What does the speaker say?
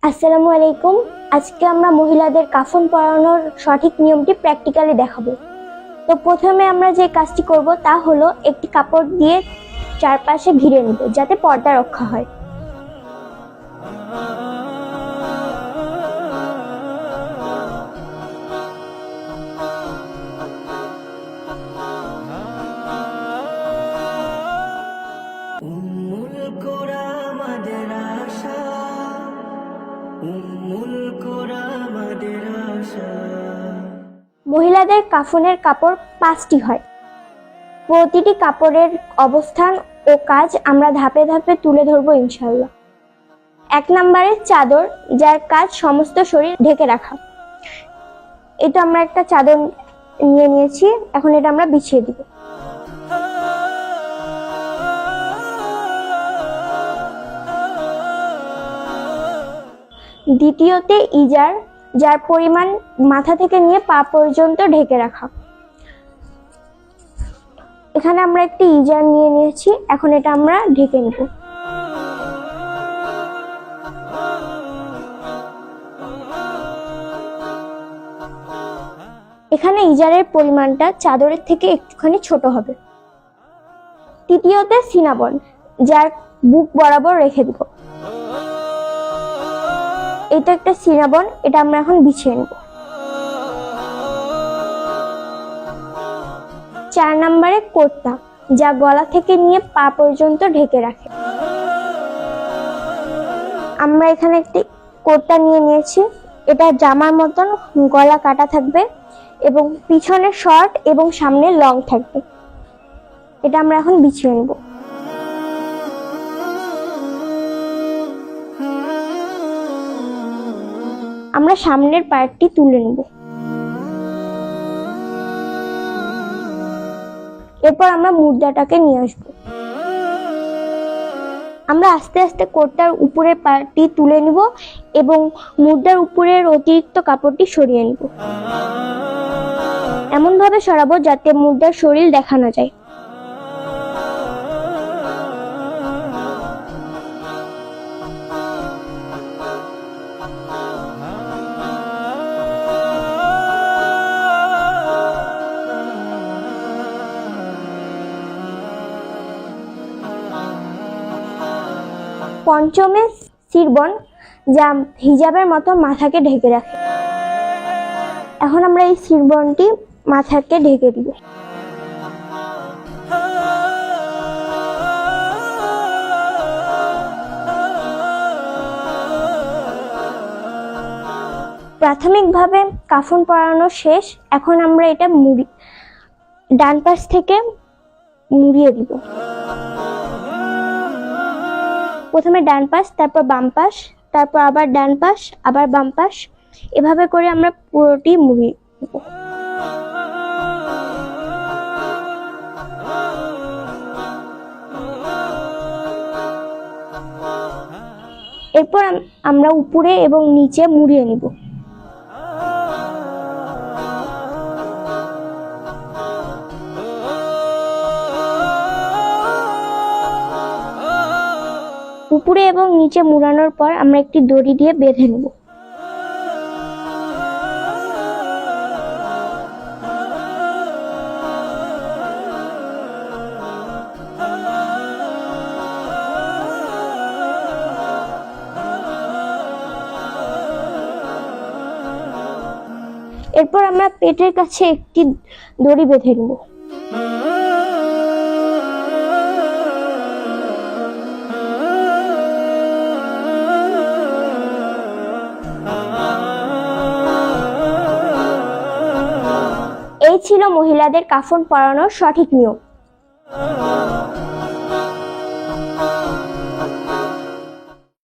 আসসালামু আলাইকুম। আজকে আমরা মহিলাদের কাফন পরানোর সঠিক নিয়মটি প্র্যাকটিক্যালি দেখাবো। তো প্রথমে আমরা যে কাজটি করব তা হলো একটি কাপড় দিয়ে চারপাশে ঘিরে নেব যাতে পর্দা রক্ষা হয়। মহিলাদের কাফনের কাপড় 5টি হয়। প্রতিটি কাপড়ের অবস্থান ও কাজ আমরা ধাপে ধাপে তুলে ধরবো ইনশাআল্লাহ। 1 নম্বরে চাদর, যার কাজ সমস্ত শরীর ঢেকে রাখা। এটা আমরা একটা চাদর নিয়ে নিয়েছি, এখন এটা আমরা বিছিয়ে দিব। দ্বিতীয়তে ইজার, যার পরিমাণ মাথা থেকে নিয়ে পা পর্যন্ত ঢেকে রাখা। এখানে আমরা একটি ইজার নিয়ে নিয়েছি, এখন এটা আমরা ঢেকে নেব। এখানে ইজারের পরিমাণটা চাদরের থেকে একটুখানি ছোট হবে। তৃতীয়তে সিনাবন, যার বুক বরাবর রেখে দিব। এটা একটা সিনাবন, এটা আমরা এখন বিছিয়ে নেব। 4 নম্বরে কোটটা, যা গলা থেকে নিয়ে পা পর্যন্ত ঢেকে রাখে। আমরা এখানে একটি কোটটা নিয়ে নিয়েছি, এটা জামার মতন গলা কাটা থাকবে এবং পিছনে শর্ট এবং সামনে লং থাকবে। এটা আমরা এখন বিছিয়ে নেব। আমরা সামনের পার্টটি তুলে নেব। এরপর আমরা মুর্দাটাকে নিয়ে আসব। আমরা আস্তে আস্তে কোটটার উপরের পার্টটি তুলে নিব এবং মুর্দার উপরের অতিরিক্ত কাপড়টি সরিয়ে নিব। এমন ভাবে সরাবো যাতে মুর্দার শরীর দেখা না যায়। পঞ্চমে সিরবন, যা হিজাবের মতো মাথাকে ঢেকে রাখে। এখন আমরা এই সিরবনটি মাথাকে ঢেকে দিব। প্রাথমিকভাবে কাফন পরানো শেষ, এখন আমরা এটা ডান পাশ থেকে মুড়িয়ে দিব। প্রথমে ডান পাশ, তারপর বাম পাশ, তারপর আবার ডান পাশ, আবার বাম পাশ, এভাবে করে আমরা পুরোটি মুড়িয়ে দেব। এরপর আমরা উপরে এবং নিচে মুড়িয়ে নিব। উপরে এবং নিচে মুড়ানোর পর আমরা একটি দড়ি দিয়ে বেঁধে নেব। এরপর আমরা পেটের কাছে একটি দড়ি বেঁধে নেব। এই ছিল মহিলাদের কাফন পরানোর সঠিক নিয়ম।